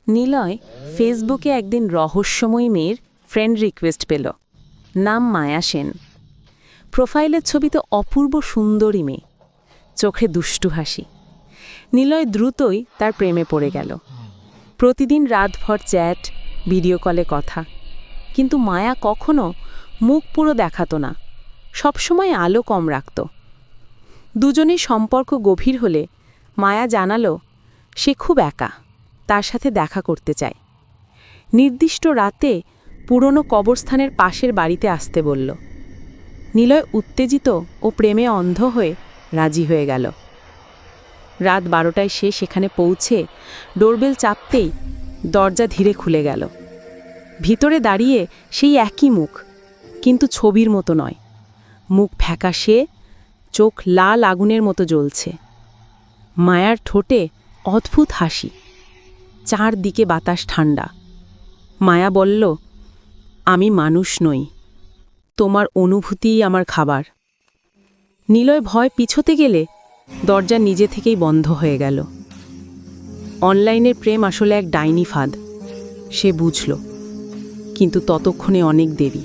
নিলয় ফেসবুকে একদিন রহস্যময়ী মেয়ের ফ্রেন্ড রিকোয়েস্ট পেল। নাম মায়া সেন। প্রোফাইলের ছবি তো অপূর্ব সুন্দরী মেয়ে, চোখে দুষ্টু হাসি। নিলয় দ্রুতই তার প্রেমে পড়ে গেল। প্রতিদিন রাতভর চ্যাট, ভিডিও কলে কথা। কিন্তু মায়া কখনো মুখ পুরো দেখাতো না, সবসময় আলো কম রাখত। দুজনের সম্পর্ক গভীর হলে মায়া জানালো সে খুব একা, তার সাথে দেখা করতে চায়। নির্দিষ্ট রাতে পুরনো কবরস্থানের পাশের বাড়িতে আসতে বলল। নিলয় উত্তেজিত ও প্রেমে অন্ধ হয়ে রাজি হয়ে গেল। রাত 12টায় সে সেখানে পৌঁছে ডোরবেল চাপতেই দরজা ধীরে খুলে গেল। ভিতরে দাঁড়িয়ে সেই একই মুখ, কিন্তু ছবির মতো নয়। মুখ ফ্যাকাশে, চোখ লাল আগুনের মতো জ্বলছে। মায়ার ঠোঁটে অদ্ভুত হাসি, চারদিকে বাতাস ঠান্ডা। মায়া বলল, আমি মানুষ নই, তোমার অনুভূতিই আমার খাবার। নিলয় ভয় পিছোতে গেলে দরজা নিজে থেকেই বন্ধ হয়ে গেল। অনলাইনের প্রেম আসলে এক ডাইনি ফাঁদ, সে বুঝল, কিন্তু ততক্ষণে অনেক দেরি।